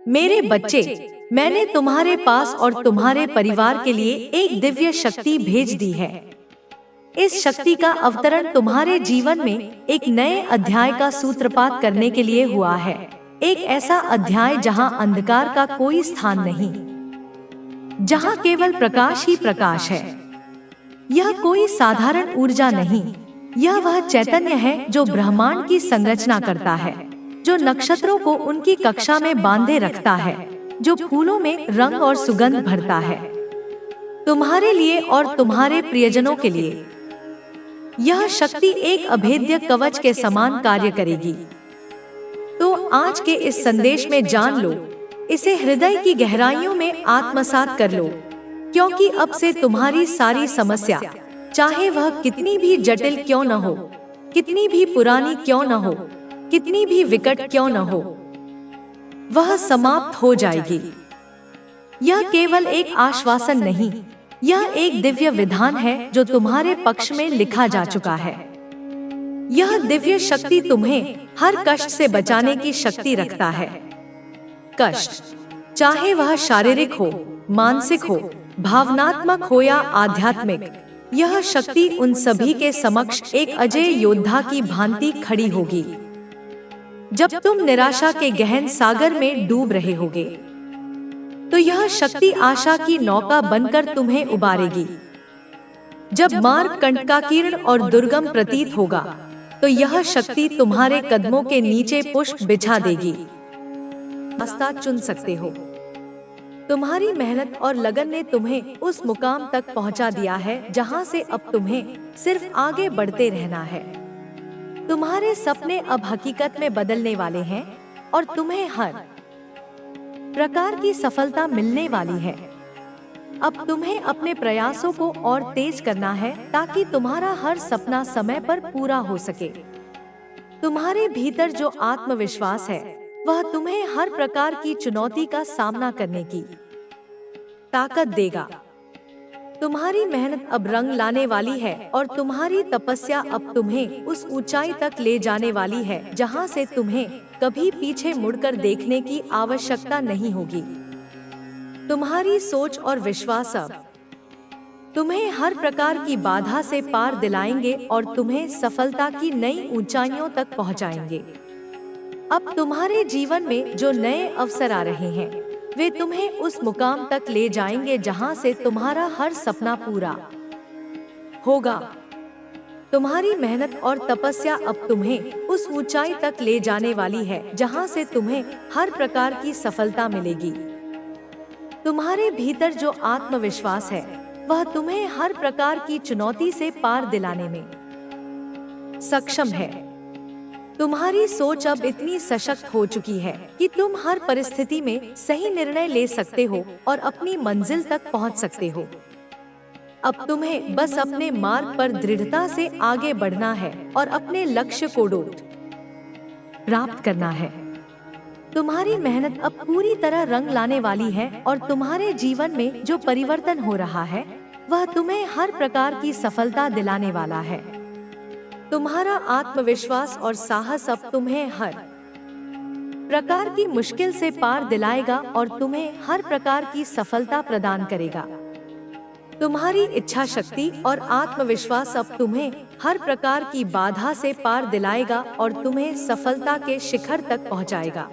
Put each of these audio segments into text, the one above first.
मेरे बच्चे, मैंने तुम्हारे पास और तुम्हारे परिवार के लिए एक दिव्य शक्ति भेज दी है। इस शक्ति का अवतरण तुम्हारे जीवन में एक नए अध्याय का सूत्रपात करने के लिए हुआ है। एक ऐसा अध्याय जहां अंधकार का कोई स्थान नहीं, जहां केवल प्रकाश ही प्रकाश है। यह कोई साधारण ऊर्जा नहीं, यह वह चैतन्य है जो ब्रह्मांड की संरचना करता है, जो नक्षत्रों को उनकी कक्षा में बांधे रखता है, जो फूलों में रंग और सुगंध भरता है। तुम्हारे लिए और तुम्हारे प्रियजनों के लिए यह शक्ति एक अभेद्य कवच के समान कार्य करेगी। तो आज के इस संदेश में जान लो, इसे हृदय की गहराइयों में आत्मसात कर लो, क्योंकि अब से तुम्हारी सारी समस्या, चाहे वह कितनी भी जटिल क्यों न हो, कितनी भी पुरानी क्यों न हो, कितनी भी विकट क्यों न हो, वह समाप्त हो जाएगी। यह केवल एक आश्वासन नहीं, यह एक दिव्य विधान है जो तुम्हारे पक्ष में लिखा जा चुका है। यह दिव्य शक्ति तुम्हें हर कष्ट से बचाने की शक्ति रखता है। कष्ट, चाहे वह शारीरिक हो, मानसिक हो, भावनात्मक हो या आध्यात्मिक, यह शक्ति उन सभी के समक्ष एक अजय योद्धा की भांति खड़ी होगी। जब तुम निराशा के गहन सागर में डूब रहे होगे, तो यह शक्ति आशा की नौका बनकर तुम्हें उबारेगी। जब मार्ग कंटकाकीर्ण और दुर्गम प्रतीत होगा, तो यह शक्ति तुम्हारे कदमों के नीचे पुष्प बिछा देगी। रास्ता चुन सकते हो। तुम्हारी मेहनत और लगन ने तुम्हें उस मुकाम तक पहुंचा दिया है जहां से अब तुम्हें सिर्फ आगे बढ़ते रहना है। तुम्हारे सपने अब हकीकत में बदलने वाले हैं और तुम्हें हर प्रकार की सफलता मिलने वाली है। अब तुम्हें अपने प्रयासों को और तेज करना है ताकि तुम्हारा हर सपना समय पर पूरा हो सके। तुम्हारे भीतर जो आत्मविश्वास है, वह तुम्हें हर प्रकार की चुनौती का सामना करने की ताकत देगा। तुम्हारी मेहनत अब रंग लाने वाली है और तुम्हारी तपस्या अब तुम्हें उस ऊंचाई तक ले जाने वाली है जहां से तुम्हें कभी पीछे मुड़कर देखने की आवश्यकता नहीं होगी। तुम्हारी सोच और विश्वास अब तुम्हें हर प्रकार की बाधा से पार दिलाएंगे और तुम्हें सफलता की नई ऊंचाइयों तक पहुंचाएंगे। अब तुम्हारे जीवन में जो नए अवसर आ रहे हैं, वे तुम्हें उस मुकाम तक ले जाएंगे जहां से तुम्हारा हर सपना पूरा होगा। तुम्हारी मेहनत और तपस्या अब तुम्हें उस ऊंचाई तक ले जाने वाली है जहां से तुम्हें हर प्रकार की सफलता मिलेगी। तुम्हारे भीतर जो आत्मविश्वास है, वह तुम्हें हर प्रकार की चुनौती से पार दिलाने में सक्षम है। तुम्हारी सोच अब इतनी सशक्त हो चुकी है कि तुम हर परिस्थिति में सही निर्णय ले सकते हो और अपनी मंजिल तक पहुंच सकते हो। अब तुम्हें बस अपने मार्ग पर दृढ़ता से आगे बढ़ना है और अपने लक्ष्य को प्राप्त करना है। तुम्हारी मेहनत अब पूरी तरह रंग लाने वाली है और तुम्हारे जीवन में जो परिवर्तन हो रहा है, वह तुम्हें हर प्रकार की सफलता दिलाने वाला है। तुम्हारा आत्मविश्वास और साहस अब तुम्हें हर प्रकार की मुश्किल से पार दिलाएगा और तुम्हें हर प्रकार की सफलता प्रदान करेगा। तुम्हारी इच्छा शक्ति और आत्मविश्वास अब तुम्हें हर प्रकार की बाधा से पार दिलाएगा और तुम्हें सफलता के शिखर तक पहुंचाएगा।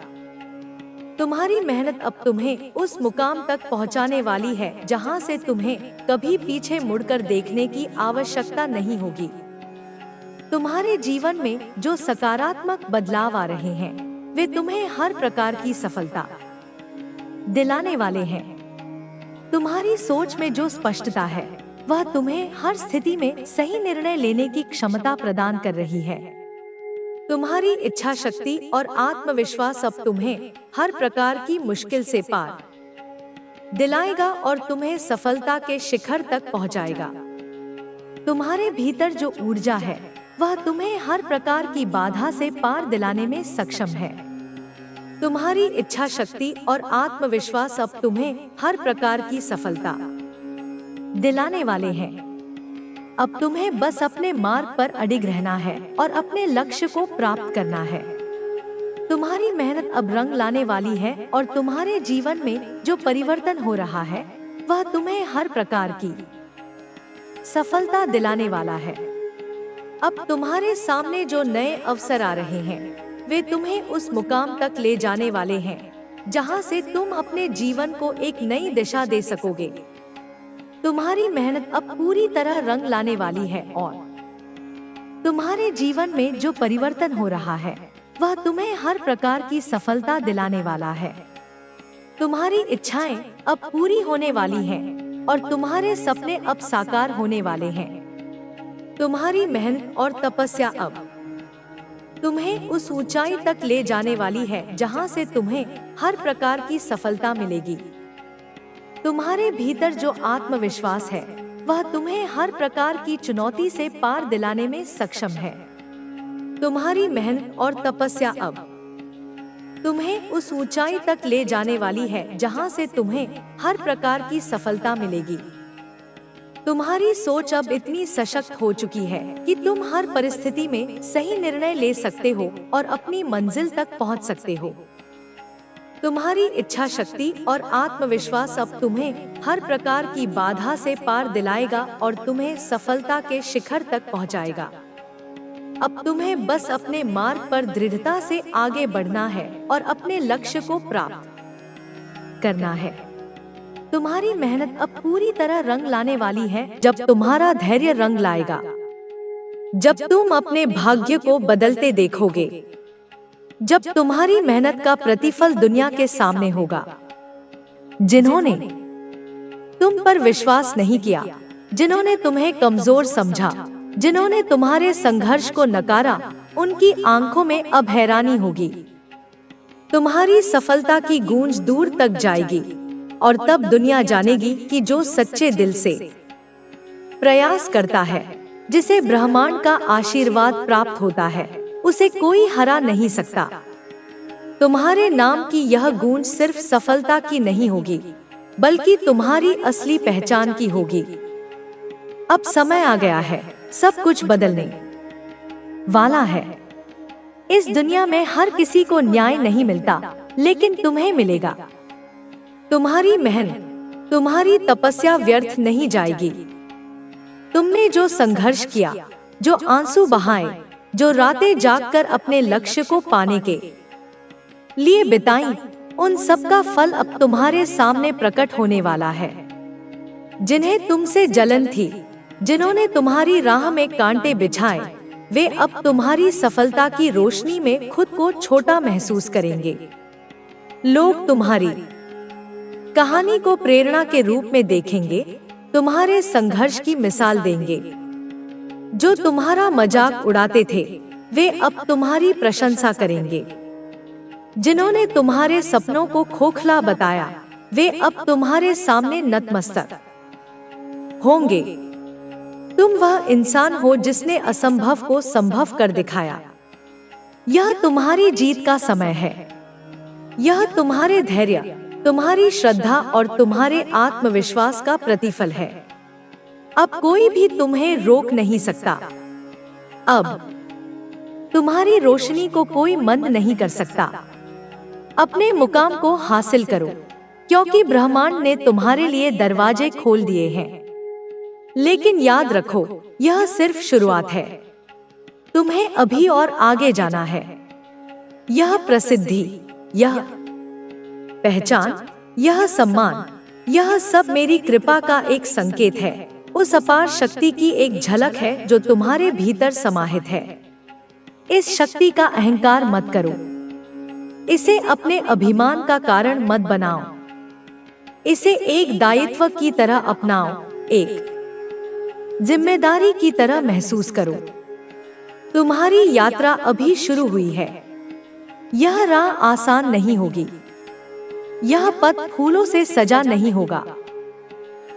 तुम्हारी मेहनत अब तुम्हें उस मुकाम तक पहुंचाने वाली है जहां से तुम्हें कभी पीछे मुड़कर देखने की आवश्यकता नहीं होगी। तुम्हारे जीवन में जो सकारात्मक बदलाव आ रहे हैं, वे तुम्हें हर प्रकार की सफलता दिलाने वाले हैं। तुम्हारी सोच में जो स्पष्टता है, वह तुम्हें हर स्थिति में सही निर्णय लेने की क्षमता प्रदान कर रही है। तुम्हारी इच्छा शक्ति और आत्मविश्वास अब तुम्हें हर प्रकार की मुश्किल से पार दिलाएगा और तुम्हें सफलता के शिखर तक पहुंचाएगा। तुम्हारे भीतर जो ऊर्जा है, वह तुम्हें हर प्रकार की बाधा से पार दिलाने में सक्षम है। तुम्हारी इच्छा शक्ति और आत्मविश्वास अब तुम्हें हर प्रकार की सफलता दिलाने वाले हैं। अब तुम्हें बस अपने मार्ग पर अडिग रहना है और अपने लक्ष्य को प्राप्त करना है। तुम्हारी मेहनत अब रंग लाने वाली है और तुम्हारे जीवन में जो परिवर्तन हो रहा है वह तुम्हें हर प्रकार की सफलता दिलाने वाला है। अब तुम्हारे सामने जो नए अवसर आ रहे हैं वे तुम्हें उस मुकाम तक ले जाने वाले हैं जहां से तुम अपने जीवन को एक नई दिशा दे सकोगे। तुम्हारी मेहनत अब पूरी तरह रंग लाने वाली है और तुम्हारे जीवन में जो परिवर्तन हो रहा है वह तुम्हें हर प्रकार की सफलता दिलाने वाला है। तुम्हारी इच्छाएं अब पूरी होने वाली हैं और तुम्हारे सपने अब साकार होने वाले हैं। तुम्हारी मेहनत और तपस्या अब तुम्हें उस ऊंचाई तक ले जाने वाली है जहां से तुम्हें हर प्रकार की सफलता मिलेगी। तुम्हारे भीतर जो आत्मविश्वास है वह तुम्हें हर प्रकार की चुनौती से पार दिलाने में सक्षम है। तुम्हारी मेहनत और तपस्या अब तुम्हें उस ऊंचाई तक ले जाने वाली है जहां से तुम्हें हर प्रकार की सफलता मिलेगी। तुम्हारी सोच अब इतनी सशक्त हो चुकी है कि तुम हर परिस्थिति में सही निर्णय ले सकते हो और अपनी मंजिल तक पहुंच सकते हो। तुम्हारी इच्छा शक्ति और आत्मविश्वास अब तुम्हें हर प्रकार की बाधा से पार दिलाएगा और तुम्हें सफलता के शिखर तक पहुंचाएगा। अब तुम्हें बस अपने मार्ग पर दृढ़ता से आगे बढ़ना है और अपने लक्ष्य को प्राप्त करना है। तुम्हारी मेहनत अब पूरी तरह रंग लाने वाली है जब तुम्हारा धैर्य रंग लाएगा। जब तुम अपने भाग्य को बदलते देखोगे, जब तुम्हारी मेहनत का प्रतिफल दुनिया के सामने होगा। जिन्होंने तुम पर विश्वास नहीं किया, जिन्होंने तुम्हें कमजोर समझा, जिन्होंने तुम्हारे संघर्ष को नकारा, उनकी आंखों में अब हैरानी होगी। तुम्हारी सफलता की गूंज दूर तक जाएगी और तब दुनिया जानेगी कि जो सच्चे दिल से प्रयास करता है, जिसे ब्रह्मांड का आशीर्वाद प्राप्त होता है, उसे कोई हरा नहीं सकता। तुम्हारे नाम की यह गूंज सिर्फ सफलता की नहीं होगी, बल्कि तुम्हारी असली पहचान की होगी। अब समय आ गया है, सब कुछ बदलने वाला है। इस दुनिया में हर किसी को न्याय नहीं मिलता, लेकिन तुम्हें मिलेगा। तुम्हारी मेहनत, तुम्हारी तपस्या व्यर्थ नहीं जाएगी। तुमने जो संघर्ष किया, जो आंसू बहाए, जो रातें जागकर अपने लक्ष्य को पाने के लिए बिताई, उन सब का फल अब तुम्हारे सामने प्रकट होने वाला है। जिन्हें तुमसे जलन थी, जिन्होंने तुम्हारी राह में कांटे बिछाए, वे अब तुम्हारी सफलता की रोशनी में खुद को छोटा महसूस करेंगे। लोग तुम्हारी कहानी को प्रेरणा के रूप में देखेंगे, तुम्हारे संघर्ष की मिसाल देंगे। जो तुम्हारा मजाक उड़ाते थे, वे अब तुम्हारी प्रशंसा करेंगे। जिन्होंने तुम्हारे सपनों को खोखला बताया, वे अब तुम्हारे सामने नतमस्तक होंगे। तुम वह इंसान हो जिसने असंभव को संभव कर दिखाया। यह तुम्हारी जीत का समय है। यह तुम्हारे धैर्य, तुम्हारी श्रद्धा और तुम्हारे आत्मविश्वास का प्रतिफल है। अब कोई भी तुम्हें रोक नहीं सकता। अब तुम्हारी रोशनी को कोई मंद नहीं कर सकता। अपने मुकाम को हासिल करो, क्योंकि ब्रह्मांड ने तुम्हारे लिए दरवाजे खोल दिए हैं। लेकिन याद रखो, यह सिर्फ शुरुआत है। तुम्हें अभी और आगे जाना है। यह प्रसिद्धि, यह पहचान, यह सम्मान, यह सब मेरी कृपा का एक संकेत है। उस अपार शक्ति की एक झलक है जो तुम्हारे भीतर समाहित है। इस शक्ति का अहंकार मत करो। इसे अपने अभिमान का कारण मत बनाओ। इसे एक दायित्व की तरह अपनाओ, एक जिम्मेदारी की तरह महसूस करो। तुम्हारी यात्रा अभी शुरू हुई है। यह राह आसान नहीं होगी। यह पथ फूलों से सजा नहीं होगा।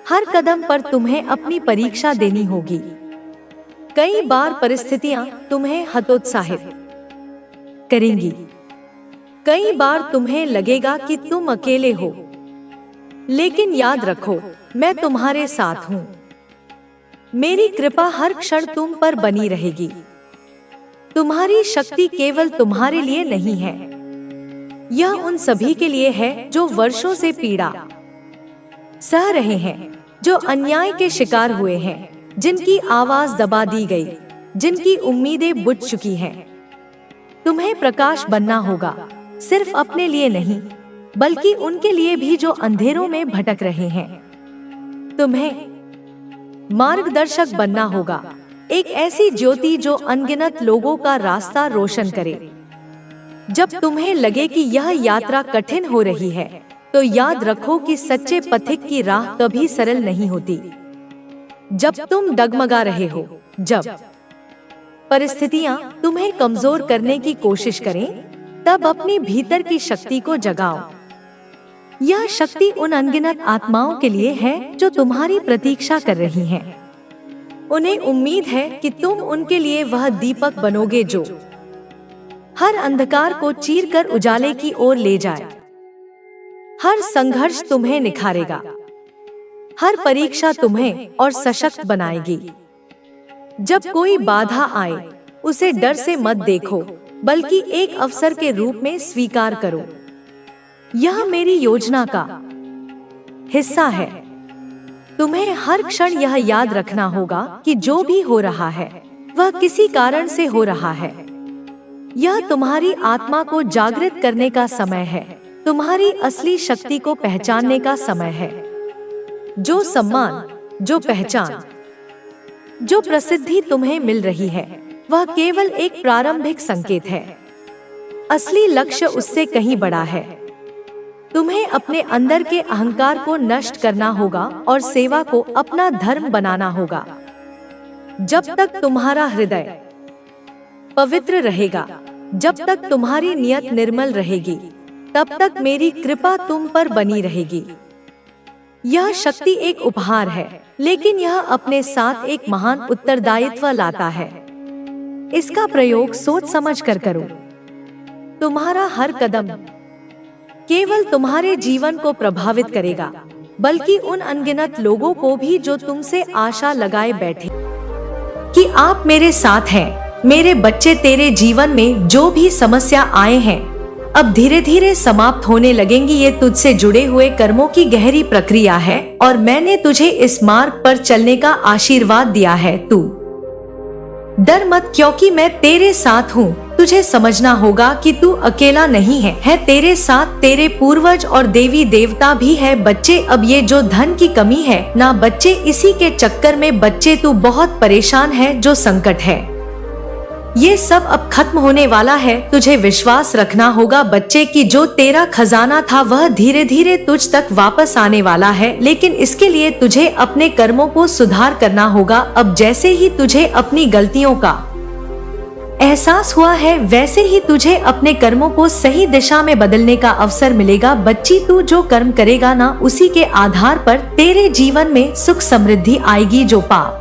हर कदम पर तुम्हें अपनी परीक्षा देनी होगी। कई बार परिस्थितियां तुम्हें हतोत्साहित करेंगी। कई बार तुम्हें लगेगा कि तुम अकेले हो। लेकिन याद रखो, मैं तुम्हारे साथ हूँ। मेरी कृपा हर क्षण तुम पर बनी रहेगी। तुम्हारी शक्ति केवल तुम्हारे लिए नहीं है, यह उन सभी के लिए है जो वर्षों से पीड़ा सह रहे हैं, जो अन्याय के शिकार हुए हैं, जिनकी आवाज दबा दी गई, जिनकी उम्मीदें बुझ चुकी हैं। तुम्हें प्रकाश बनना होगा, सिर्फ अपने लिए नहीं, बल्कि उनके लिए भी जो अंधेरों में भटक रहे हैं। तुम्हें मार्गदर्शक बनना होगा, एक ऐसी ज्योति जो अनगिनत लोगों का रास्ता रोशन करे। जब तुम्हें लगे कि यह यात्रा कठिन हो रही है, तो याद रखो कि सच्चे पथिक की राह कभी सरल नहीं होती। जब तुम डगमगा रहे हो, जब परिस्थितियां तुम्हें कमजोर करने की कोशिश करें, तब अपने भीतर की शक्ति को जगाओ। यह शक्ति उन अनगिनत आत्माओं के लिए है जो तुम्हारी प्रतीक्षा कर रही हैं। उन्हें उम्मीद है कि तुम उनके लिए वह दीपक बनोगे जो हर अंधकार को चीरकर उजाले की ओर ले जाए। हर संघर्ष तुम्हें निखारेगा, हर परीक्षा तुम्हें और सशक्त बनाएगी। जब कोई बाधा आए, उसे डर से मत देखो, बल्कि एक अवसर के रूप में स्वीकार करो। यह मेरी योजना का हिस्सा है। तुम्हें हर क्षण यह याद रखना होगा कि जो भी हो रहा है, वह किसी कारण से हो रहा है। यह तुम्हारी आत्मा को जागृत करने का समय है, तुम्हारी असली शक्ति को पहचानने का समय है। जो सम्मान, जो पहचान, जो प्रसिद्धि तुम्हें मिल रही है, वह केवल एक प्रारंभिक संकेत है। असली लक्ष्य उससे कहीं बड़ा है। तुम्हें अपने अंदर के अहंकार को नष्ट करना होगा और सेवा को अपना धर्म बनाना होगा। जब तक तुम्हारा हृदय पवित्र रहेगा, जब तक तुम्हारी नियत निर्मल रहेगी, तब तक मेरी कृपा तुम पर बनी रहेगी। यह शक्ति एक उपहार है, लेकिन यह अपने साथ एक महान उत्तरदायित्व लाता है। इसका प्रयोग सोच समझ कर करो। तुम्हारा हर कदम केवल तुम्हारे जीवन को प्रभावित करेगा, बल्कि उन अनगिनत लोगों को भी जो तुमसे आशा लगाए बैठे कि आप मेरे साथ हैं। मेरे बच्चे, तेरे जीवन में जो भी समस्या आए हैं, अब धीरे धीरे समाप्त होने लगेंगी। ये तुझसे जुड़े हुए कर्मों की गहरी प्रक्रिया है और मैंने तुझे इस मार्ग पर चलने का आशीर्वाद दिया है। तू डर मत, क्योंकि मैं तेरे साथ हूँ। तुझे समझना होगा कि तू अकेला नहीं है तेरे साथ तेरे पूर्वज और देवी देवता भी है। बच्चे, अब ये जो धन की कमी है ना बच्चे, इसी के चक्कर में बच्चे तू बहुत परेशान है। जो संकट है, ये सब अब खत्म होने वाला है। तुझे विश्वास रखना होगा बच्चे कि जो तेरा खजाना था वह धीरे धीरे तुझ तक वापस आने वाला है, लेकिन इसके लिए तुझे अपने कर्मों को सुधार करना होगा। अब जैसे ही तुझे अपनी गलतियों का एहसास हुआ है, वैसे ही तुझे अपने कर्मों को सही दिशा में बदलने का अवसर मिलेगा। बच्ची, तू जो कर्म करेगा ना, उसी के आधार पर तेरे जीवन में सुख समृद्धि आएगी। जो पाप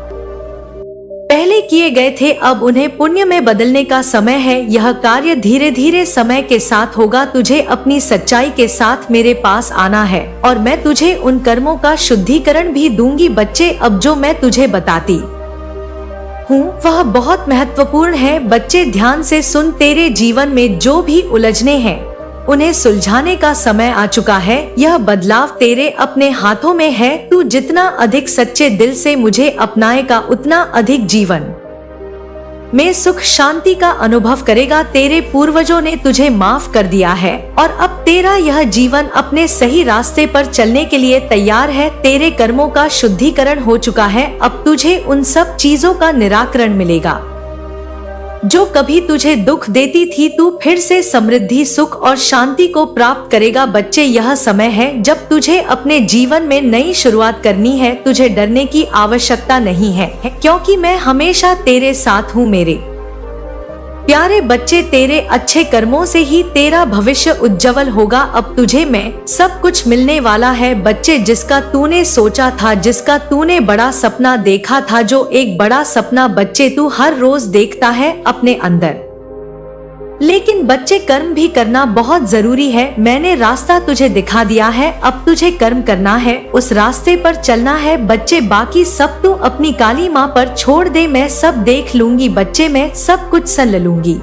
पहले किए गए थे, अब उन्हें पुण्य में बदलने का समय है। यह कार्य धीरे धीरे समय के साथ होगा। तुझे अपनी सच्चाई के साथ मेरे पास आना है और मैं तुझे उन कर्मों का शुद्धिकरण भी दूंगी। बच्चे, अब जो मैं तुझे बताती हूँ वह बहुत महत्वपूर्ण है। बच्चे, ध्यान से सुन। तेरे जीवन में जो भी उलझने हैं, उन्हें सुलझाने का समय आ चुका है। यह बदलाव तेरे अपने हाथों में है। तू जितना अधिक सच्चे दिल से मुझे अपनाएगा, उतना अधिक जीवन में सुख शांति का अनुभव करेगा। तेरे पूर्वजों ने तुझे माफ कर दिया है और अब तेरा यह जीवन अपने सही रास्ते पर चलने के लिए तैयार है। तेरे कर्मों का शुद्धिकरण हो चुका है। अब तुझे उन सब चीजों का निराकरण मिलेगा जो कभी तुझे दुख देती थी। तू फिर से समृद्धि, सुख और शांति को प्राप्त करेगा। बच्चे, यह समय है जब तुझे अपने जीवन में नई शुरुआत करनी है। तुझे डरने की आवश्यकता नहीं है, क्योंकि मैं हमेशा तेरे साथ हूँ। मेरे प्यारे बच्चे, तेरे अच्छे कर्मों से ही तेरा भविष्य उज्जवल होगा। अब तुझे मैं सब कुछ मिलने वाला है। बच्चे, जिसका तूने सोचा था, जिसका तूने बड़ा सपना देखा था, जो एक बड़ा सपना बच्चे तू हर रोज देखता है अपने अंदर, लेकिन बच्चे कर्म भी करना बहुत जरूरी है। मैंने रास्ता तुझे दिखा दिया है, अब तुझे कर्म करना है, उस रास्ते पर चलना है। बच्चे, बाकी सब तू अपनी काली माँ पर छोड़ दे, मैं सब देख लूंगी। बच्चे, मैं सब कुछ संभाल लूंगी।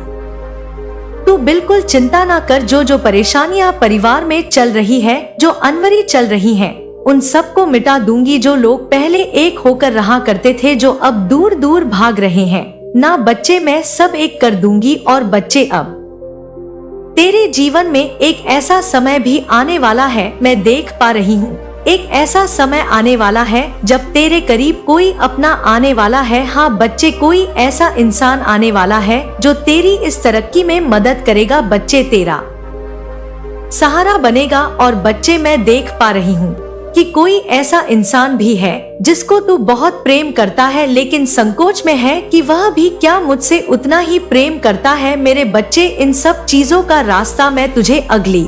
तू बिल्कुल चिंता ना कर। जो परेशानियां परिवार में चल रही है, जो अनवरी चल रही हैं, उन सबको मिटा दूंगी। जो लोग पहले एक होकर रहा करते थे, जो अब दूर दूर भाग रहे हैं, ना बच्चे मैं सब एक कर दूंगी। और बच्चे, अब तेरे जीवन में एक ऐसा समय भी आने वाला है, मैं देख पा रही हूँ। एक ऐसा समय आने वाला है जब तेरे करीब कोई अपना आने वाला है। हाँ बच्चे, कोई ऐसा इंसान आने वाला है जो तेरी इस तरक्की में मदद करेगा। बच्चे, तेरा सहारा बनेगा। और बच्चे, मैं देख पा रही हूँ कि कोई ऐसा इंसान भी है जिसको तू बहुत प्रेम करता है, लेकिन संकोच में है कि वह भी क्या मुझसे उतना ही प्रेम करता है। मेरे बच्चे, इन सब चीजों का रास्ता मैं तुझे अगली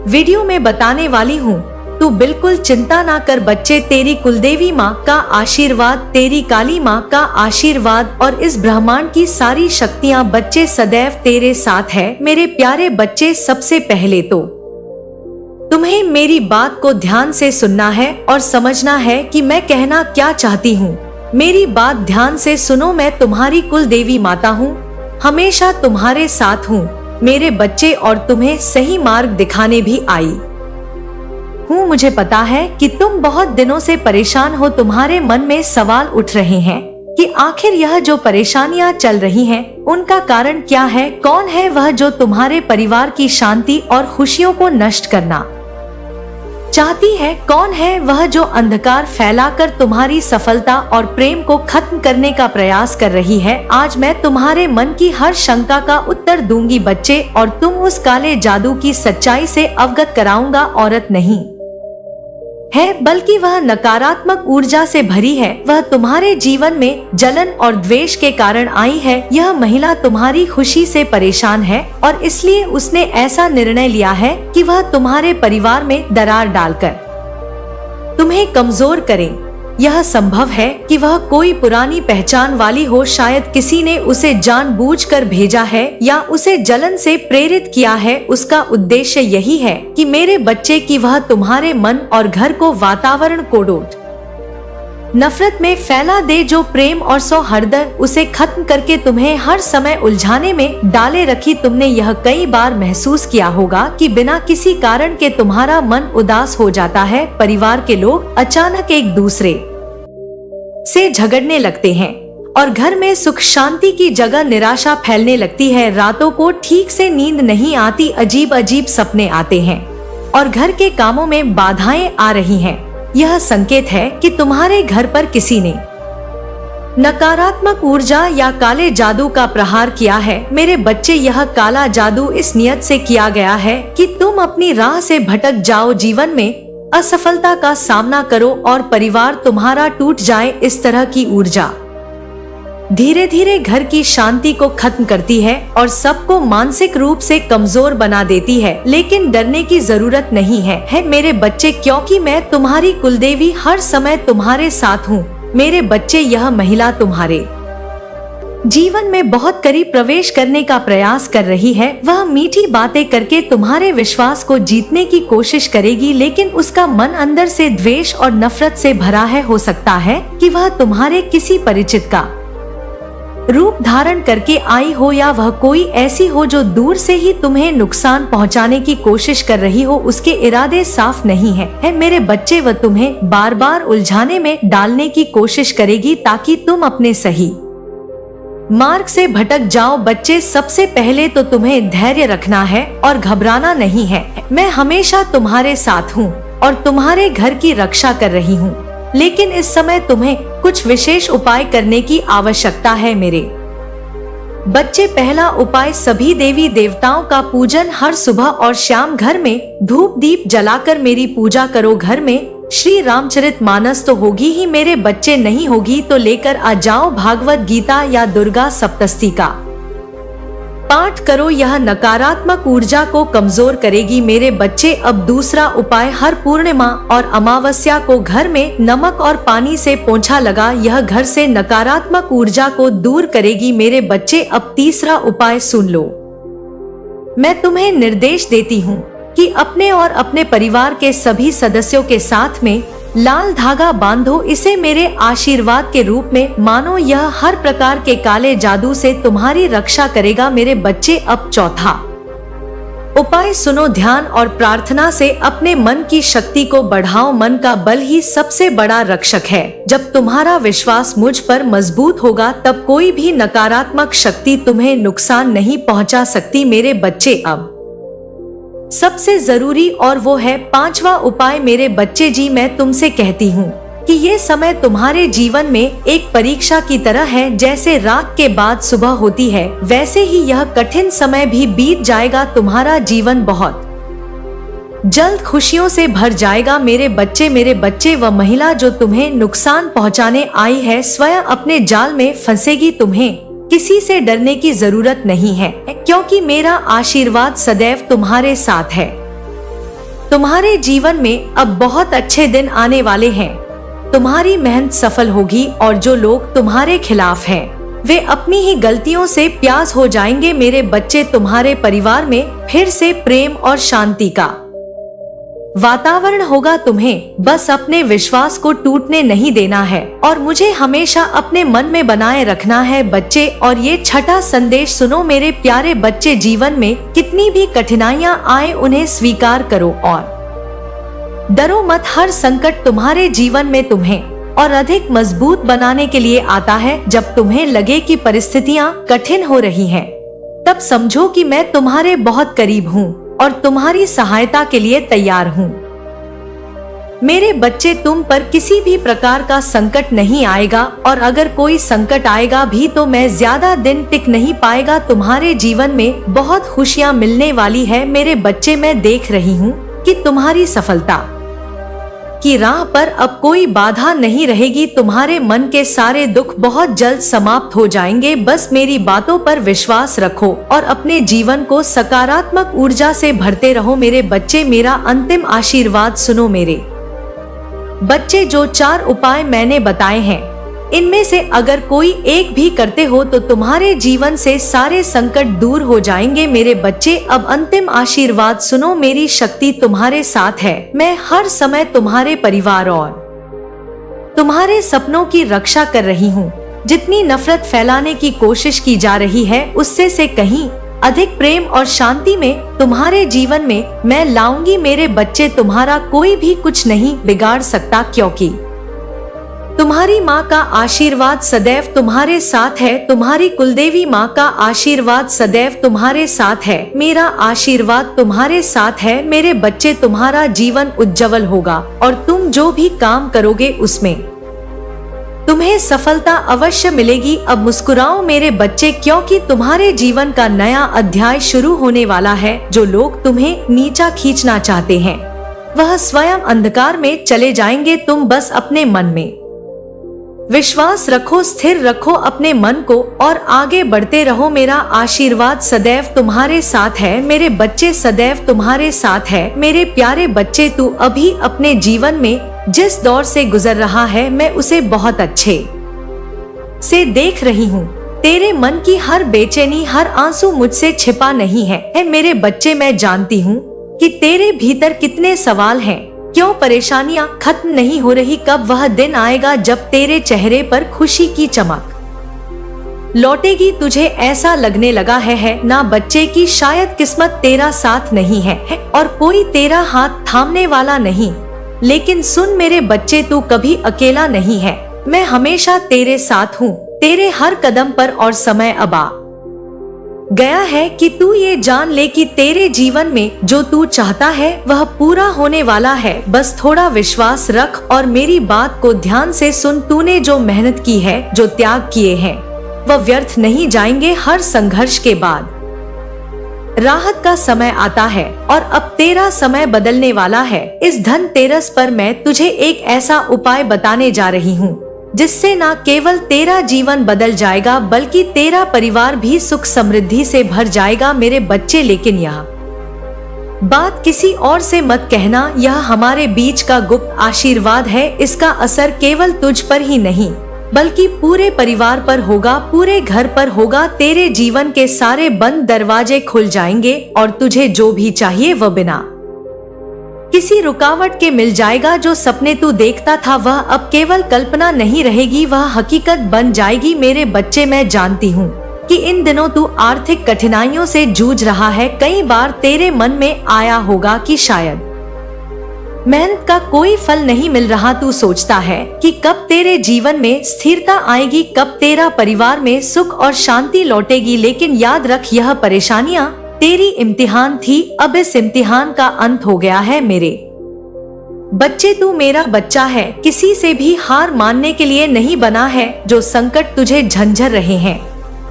वीडियो में बताने वाली हूँ। तू बिल्कुल चिंता ना कर बच्चे। तेरी कुलदेवी माँ का आशीर्वाद, तेरी काली माँ का आशीर्वाद और इस ब्रह्मांड की सारी शक्तियाँ बच्चे सदैव तेरे साथ है। मेरे प्यारे बच्चे, सबसे पहले तो तुम्हें मेरी बात को ध्यान से सुनना है और समझना है कि मैं कहना क्या चाहती हूँ। मेरी बात ध्यान से सुनो। मैं तुम्हारी कुल देवी माता हूँ, हमेशा तुम्हारे साथ हूँ मेरे बच्चे, और तुम्हें सही मार्ग दिखाने भी आई हूँ। मुझे पता है कि तुम बहुत दिनों से परेशान हो। तुम्हारे मन में सवाल उठ रहे हैं कि आखिर यह जो परेशानियां चल रही हैं, उनका कारण क्या है? कौन है वह जो तुम्हारे परिवार की शांति और खुशियों को नष्ट करना चाहती है? कौन है वह जो अंधकार फैलाकर तुम्हारी सफलता और प्रेम को खत्म करने का प्रयास कर रही है? आज मैं तुम्हारे मन की हर शंका का उत्तर दूंगी बच्चे, और तुम उस काले जादू की सच्चाई से अवगत कराऊंगा। औरत नहीं है, बल्कि वह नकारात्मक ऊर्जा से भरी है। वह तुम्हारे जीवन में जलन और द्वेष के कारण आई है। यह महिला तुम्हारी खुशी से परेशान है और इसलिए उसने ऐसा निर्णय लिया है कि वह तुम्हारे परिवार में दरार डालकर तुम्हें कमजोर करे। यह संभव है कि वह कोई पुरानी पहचान वाली हो। शायद किसी ने उसे जानबूझकर भेजा है या उसे जलन से प्रेरित किया है। उसका उद्देश्य यही है कि मेरे बच्चे की वह तुम्हारे मन और घर को वातावरण को डोट नफरत में फैला दे। जो प्रेम और सौहार्द उसे खत्म करके तुम्हें हर समय उलझाने में डाले रखी। तुमने यह कई बार महसूस किया होगा कि बिना किसी कारण के तुम्हारा मन उदास हो जाता है। परिवार के लोग अचानक एक दूसरे से झगड़ने लगते हैं और घर में सुख शांति की जगह निराशा फैलने लगती है। रातों को ठीक से नींद नहीं आती, अजीब अजीब सपने आते हैं और घर के कामों में बाधाएं आ रही हैं। यह संकेत है कि तुम्हारे घर पर किसी ने नकारात्मक ऊर्जा या काले जादू का प्रहार किया है। मेरे बच्चे, यह काला जादू इस नियत से किया गया है कि तुम अपनी राह से भटक जाओ, जीवन में असफलता का सामना करो और परिवार तुम्हारा टूट जाए। इस तरह की ऊर्जा धीरे धीरे घर की शांति को खत्म करती है और सबको मानसिक रूप से कमजोर बना देती है। लेकिन डरने की जरूरत नहीं है मेरे बच्चे, क्योंकि मैं तुम्हारी कुलदेवी हर समय तुम्हारे साथ हूँ। मेरे बच्चे, यह महिला तुम्हारे जीवन में बहुत करीब प्रवेश करने का प्रयास कर रही है। वह मीठी बातें करके तुम्हारे विश्वास को जीतने की कोशिश करेगी, लेकिन उसका मन अंदर से द्वेष और नफरत से भरा है। हो सकता है कि वह तुम्हारे किसी परिचित का रूप धारण करके आई हो या वह कोई ऐसी हो जो दूर से ही तुम्हें नुकसान पहुंचाने की कोशिश कर रही हो। उसके इरादे साफ नहीं है मेरे बच्चे। वह तुम्हें बार बार उलझाने में डालने की कोशिश करेगी ताकि तुम अपने सही मार्ग से भटक जाओ। बच्चे, सबसे पहले तो तुम्हें धैर्य रखना है और घबराना नहीं है। मैं हमेशा तुम्हारे साथ हूँ और तुम्हारे घर की रक्षा कर रही हूँ, लेकिन इस समय तुम्हें कुछ विशेष उपाय करने की आवश्यकता है मेरे बच्चे। पहला उपाय, सभी देवी देवताओं का पूजन। हर सुबह और शाम घर में धूप दीप जलाकर मेरी पूजा करो। घर में श्री रामचरितमानस तो होगी ही मेरे बच्चे, नहीं होगी तो लेकर आ जाओ भागवत गीता या दुर्गा सप्तशती का पाठ करो। यह नकारात्मक ऊर्जा को कमजोर करेगी मेरे बच्चे। अब दूसरा उपाय, हर पूर्णिमा और अमावस्या को घर में नमक और पानी से पोंछा लगा। यह घर से नकारात्मक ऊर्जा को दूर करेगी मेरे बच्चे। अब तीसरा उपाय सुन लो। मैं तुम्हें निर्देश देती हूँ कि अपने और अपने परिवार के सभी सदस्यों के साथ में लाल धागा बांधो इसे मेरे आशीर्वाद के रूप में मानो, यह हर प्रकार के काले जादू से तुम्हारी रक्षा करेगा मेरे बच्चे। अब चौथा उपाय सुनो, ध्यान और प्रार्थना से अपने मन की शक्ति को बढ़ाओ। मन का बल ही सबसे बड़ा रक्षक है। जब तुम्हारा विश्वास मुझ पर मजबूत होगा तब कोई भी नकारात्मक शक्ति तुम्हें नुकसान नहीं पहुंचा सकती मेरे बच्चे। अब सबसे जरूरी और वो है पांचवा उपाय मेरे बच्चे जी, मैं तुमसे कहती हूँ कि ये समय तुम्हारे जीवन में एक परीक्षा की तरह है। जैसे रात के बाद सुबह होती है वैसे ही यह कठिन समय भी बीत जाएगा। तुम्हारा जीवन बहुत जल्द खुशियों से भर जाएगा मेरे बच्चे। मेरे बच्चे, वह महिला जो तुम्हें नुकसान पहुंचाने आई है स्वयं अपने जाल में फंसेगी। तुम्हें किसी से डरने की जरूरत नहीं है, क्योंकि मेरा आशीर्वाद सदैव तुम्हारे साथ है। तुम्हारे जीवन में अब बहुत अच्छे दिन आने वाले हैं। तुम्हारी मेहनत सफल होगी और जो लोग तुम्हारे खिलाफ हैं, वे अपनी ही गलतियों से प्यास हो जाएंगे मेरे बच्चे। तुम्हारे परिवार में फिर से प्रेम और शांति का वातावरण होगा। तुम्हें बस अपने विश्वास को टूटने नहीं देना है और मुझे हमेशा अपने मन में बनाए रखना है बच्चे। और ये छठा संदेश सुनो मेरे प्यारे बच्चे, जीवन में कितनी भी कठिनाइयां आए उन्हें स्वीकार करो और डरो मत। हर संकट तुम्हारे जीवन में तुम्हें और अधिक मजबूत बनाने के लिए आता है। जब तुम्हें लगे कि परिस्थितियां कठिन हो रही हैं, तब समझो कि मैं तुम्हारे बहुत करीब हूँ और तुम्हारी सहायता के लिए तैयार हूँ मेरे बच्चे। तुम पर किसी भी प्रकार का संकट नहीं आएगा और अगर कोई संकट आएगा भी तो मैं ज्यादा दिन टिक नहीं पाएगा। तुम्हारे जीवन में बहुत खुशियाँ मिलने वाली है मेरे बच्चे। मैं देख रही हूँ कि तुम्हारी सफलता की राह पर अब कोई बाधा नहीं रहेगी। तुम्हारे मन के सारे दुख बहुत जल्द समाप्त हो जाएंगे। बस मेरी बातों पर विश्वास रखो और अपने जीवन को सकारात्मक ऊर्जा से भरते रहो मेरे बच्चे। मेरा अंतिम आशीर्वाद सुनो मेरे बच्चे, जो 4 उपाय मैंने बताए हैं इनमें से अगर कोई एक भी करते हो तो तुम्हारे जीवन से सारे संकट दूर हो जाएंगे मेरे बच्चे। अब अंतिम आशीर्वाद सुनो, मेरी शक्ति तुम्हारे साथ है। मैं हर समय तुम्हारे परिवार और तुम्हारे सपनों की रक्षा कर रही हूँ। जितनी नफरत फैलाने की कोशिश की जा रही है उससे से कहीं अधिक प्रेम और शांति में तुम्हारे जीवन में मैं लाऊंगी मेरे बच्चे। तुम्हारा कोई भी कुछ नहीं बिगाड़ सकता, क्योंकि तुम्हारी माँ का आशीर्वाद सदैव तुम्हारे साथ है। तुम्हारी कुलदेवी माँ का आशीर्वाद सदैव तुम्हारे साथ है। मेरा आशीर्वाद तुम्हारे साथ है मेरे बच्चे। तुम्हारा जीवन उज्जवल होगा और तुम जो भी काम करोगे उसमें तुम्हें सफलता अवश्य मिलेगी। अब मुस्कुराओ मेरे बच्चे, क्योंकि तुम्हारे जीवन का नया अध्याय शुरू होने वाला है। जो लोग तुम्हें नीचा खींचना चाहते हैं वह स्वयं अंधकार में चले जाएंगे। तुम बस अपने मन में विश्वास रखो, स्थिर रखो अपने मन को और आगे बढ़ते रहो। मेरा आशीर्वाद सदैव तुम्हारे साथ है मेरे बच्चे, सदैव तुम्हारे साथ है मेरे प्यारे बच्चे। तू अभी अपने जीवन में जिस दौर से गुजर रहा है मैं उसे बहुत अच्छे से देख रही हूँ। तेरे मन की हर बेचैनी, हर आंसू मुझसे छिपा नहीं है मेरे बच्चे। मैं जानती हूँ कि तेरे भीतर कितने सवाल हैं, क्यों परेशानियां खत्म नहीं हो रही। कब वह दिन आएगा जब तेरे चेहरे पर खुशी की चमक लौटेगी। तुझे ऐसा लगने लगा है ना बच्चे की शायद किस्मत तेरा साथ नहीं है और कोई तेरा हाथ थामने वाला नहीं। लेकिन सुन मेरे बच्चे, तू कभी अकेला नहीं है। मैं हमेशा तेरे साथ हूँ, तेरे हर कदम पर। और समय अब आ गया है कि तू ये जान ले कि तेरे जीवन में जो तू चाहता है वह पूरा होने वाला है। बस थोड़ा विश्वास रख और मेरी बात को ध्यान से सुन। तूने जो मेहनत की है, जो त्याग किए हैं, वह व्यर्थ नहीं जाएंगे। हर संघर्ष के बाद राहत का समय आता है और अब तेरा समय बदलने वाला है। इस धनतेरस पर मैं तुझे एक ऐसा उपाय बताने जा रही हूँ जिससे न केवल तेरा जीवन बदल जाएगा बल्कि तेरा परिवार भी सुख समृद्धि से भर जाएगा मेरे बच्चे। लेकिन यह बात किसी और से मत कहना, यह हमारे बीच का गुप्त आशीर्वाद है। इसका असर केवल तुझ पर ही नहीं बल्कि पूरे परिवार पर होगा, पूरे घर पर होगा। तेरे जीवन के सारे बंद दरवाजे खुल जाएंगे और तुझे जो भी चाहिए वह बिना किसी रुकावट के मिल जाएगा। जो सपने तू देखता था वह अब केवल कल्पना नहीं रहेगी, वह हकीकत बन जाएगी। मेरे बच्चे, मैं जानती हूँ कि इन दिनों तू आर्थिक कठिनाइयों से जूझ रहा है। कई बार तेरे मन में आया होगा कि शायद मेहनत का कोई फल नहीं मिल रहा। तू सोचता है कि कब तेरे जीवन में स्थिरता आएगी, कब तेरा परिवार में सुख और शांति लौटेगी। लेकिन याद रख, यह परेशानियां तेरी इम्तिहान थी, अब इस इम्तिहान का अंत हो गया है। मेरे बच्चे, तू मेरा बच्चा है, किसी से भी हार मानने के लिए नहीं बना है। जो संकट तुझे झंझर रहे हैं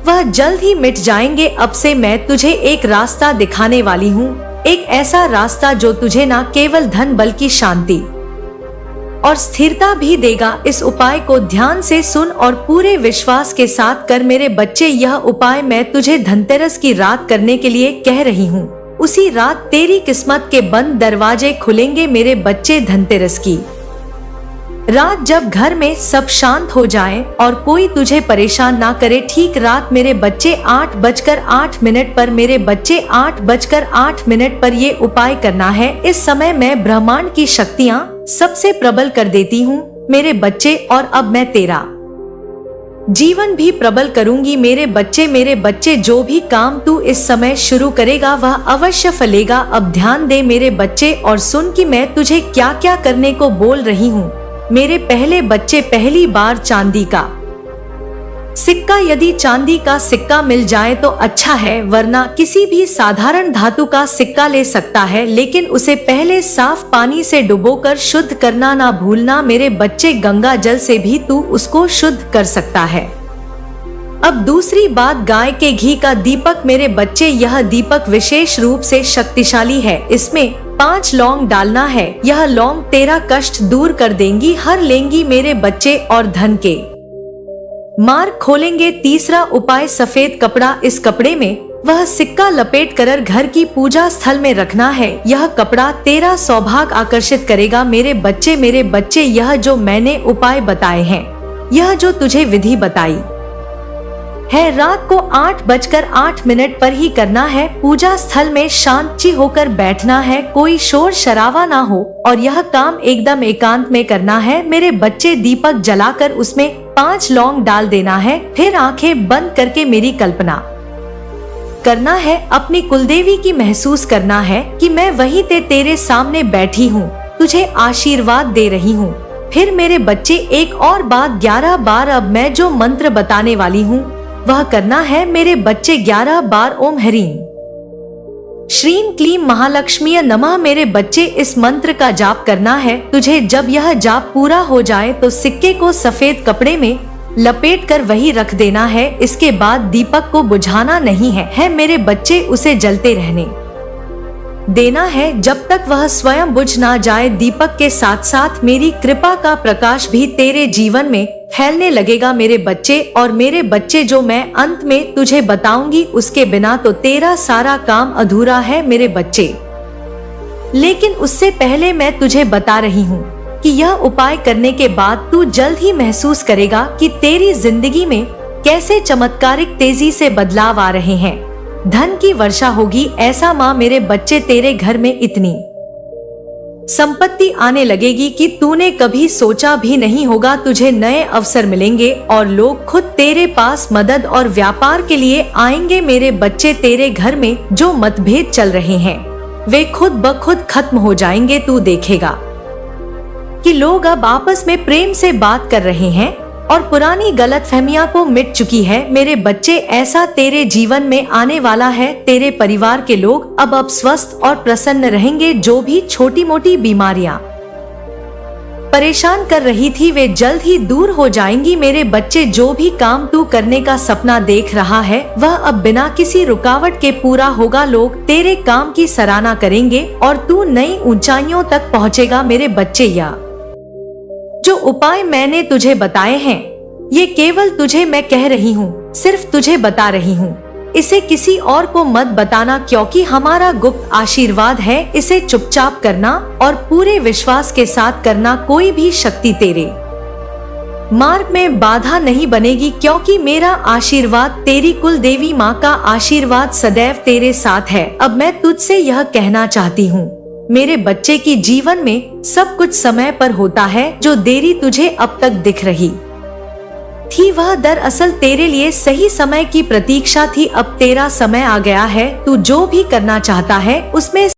वह जल्द ही मिट जाएंगे। अब से मैं तुझे एक रास्ता दिखाने वाली हूँ, एक ऐसा रास्ता जो तुझे न केवल धन बल्कि शांति और स्थिरता भी देगा। इस उपाय को ध्यान से सुन और पूरे विश्वास के साथ कर। मेरे बच्चे, यह उपाय मैं तुझे धनतेरस की रात करने के लिए कह रही हूँ। उसी रात तेरी किस्मत के बंद दरवाजे खुलेंगे। मेरे बच्चे, धनतेरस की रात जब घर में सब शांत हो जाए और कोई तुझे परेशान ना करे, ठीक रात मेरे बच्चे 8:08 पर, मेरे बच्चे 8:08 पर ये उपाय करना है। इस समय मैं ब्रह्मांड की शक्तियाँ सबसे प्रबल कर देती हूँ मेरे बच्चे, और अब मैं तेरा जीवन भी प्रबल करूंगी। मेरे बच्चे, जो भी काम तू इस समय शुरू करेगा वह अवश्य फलेगा। अब ध्यान दे मेरे बच्चे और सुन कि मैं तुझे क्या क्या करने को बोल रही हूँ। मेरे पहले बच्चे, पहली बार चांदी का सिक्का, यदि चांदी का सिक्का मिल जाए तो अच्छा है, वरना किसी भी साधारण धातु का सिक्का ले सकता है, लेकिन उसे पहले साफ पानी से डुबोकर शुद्ध करना ना भूलना। मेरे बच्चे, गंगा जल से भी तू उसको शुद्ध कर सकता है। अब दूसरी बात, गाय के घी का दीपक। मेरे बच्चे, यह दीपक विशेष रूप से शक्तिशाली है। इसमें 5 लौंग डालना है। यह लौंग तेरा कष्ट दूर कर देंगी, हर लेंगी मेरे बच्चे, और धन के मार्ग खोलेंगे। तीसरा उपाय, सफेद कपड़ा। इस कपड़े में वह सिक्का लपेट कर घर की पूजा स्थल में रखना है। यह कपड़ा तेरा सौभाग्य आकर्षित करेगा। मेरे बच्चे, यह जो मैंने उपाय बताए हैं, यह जो तुझे विधि बताई है, रात को 8:08 पर ही करना है। पूजा स्थल में शांति होकर बैठना है, कोई शोर शराबा ना हो, और यह काम एकदम एकांत में करना है। मेरे बच्चे, दीपक जलाकर उसमें 5 लौंग डाल देना है। फिर आंखें बंद करके मेरी कल्पना करना है, अपनी कुलदेवी की महसूस करना है कि मैं वहीं तेरे सामने बैठी हूँ, तुझे आशीर्वाद दे रही हूँ। फिर मेरे बच्चे, एक और बात, 11 बार अब मैं जो मंत्र बताने वाली हूँ वह करना है। मेरे बच्चे, 11 बार ओम ह्रीं श्रीं क्लीं महालक्ष्मी नमः। मेरे बच्चे, इस मंत्र का जाप करना है तुझे। जब यह जाप पूरा हो जाए तो सिक्के को सफेद कपड़े में लपेट कर वही रख देना है। इसके बाद दीपक को बुझाना नहीं है मेरे बच्चे, उसे जलते रहने देना है जब तक वह स्वयं बुझ ना जाए। दीपक के साथ साथ मेरी कृपा का प्रकाश भी तेरे जीवन में फैलने लगेगा मेरे बच्चे। और मेरे बच्चे, जो मैं अंत में तुझे बताऊंगी उसके बिना तो तेरा सारा काम अधूरा है मेरे बच्चे। लेकिन उससे पहले मैं तुझे बता रही हूँ कि यह उपाय करने के बाद तू जल्द ही महसूस करेगा कि तेरी जिंदगी में कैसे चमत्कारिक तेजी से बदलाव आ रहे हैं। धन की वर्षा होगी। ऐसा माँ, मेरे बच्चे, तेरे घर में इतनी संपत्ति आने लगेगी कि तूने कभी सोचा भी नहीं होगा। तुझे नए अवसर मिलेंगे और लोग खुद तेरे पास मदद और व्यापार के लिए आएंगे। मेरे बच्चे, तेरे घर में जो मतभेद चल रहे हैं वे खुद ब खुद खत्म हो जाएंगे। तू देखेगा कि लोग अब आपस में प्रेम से बात कर रहे हैं और पुरानी गलतफहमियां को मिट चुकी है। मेरे बच्चे, ऐसा तेरे जीवन में आने वाला है। तेरे परिवार के लोग अब स्वस्थ और प्रसन्न रहेंगे। जो भी छोटी मोटी बीमारियां परेशान कर रही थी वे जल्द ही दूर हो जाएंगी। मेरे बच्चे, जो भी काम तू करने का सपना देख रहा है वह अब बिना किसी रुकावट के पूरा होगा। लोग तेरे काम की सराहना करेंगे और तू नई ऊंचाइयों तक पहुंचेगा। मेरे बच्चे, या जो उपाय मैंने तुझे बताए हैं ये केवल तुझे मैं कह रही हूँ, सिर्फ तुझे बता रही हूँ। इसे किसी और को मत बताना, क्योंकि हमारा गुप्त आशीर्वाद है। इसे चुपचाप करना और पूरे विश्वास के साथ करना। कोई भी शक्ति तेरे मार्ग में बाधा नहीं बनेगी, क्योंकि मेरा आशीर्वाद, तेरी कुल देवी माँ का आशीर्वाद सदैव तेरे साथ है। अब मैं तुझसे यह कहना चाहती हूँ, मेरे बच्चे की जीवन में सब कुछ समय पर होता है। जो देरी तुझे अब तक दिख रही थी वह दरअसल तेरे लिए सही समय की प्रतीक्षा थी। अब तेरा समय आ गया है। तू जो भी करना चाहता है उसमें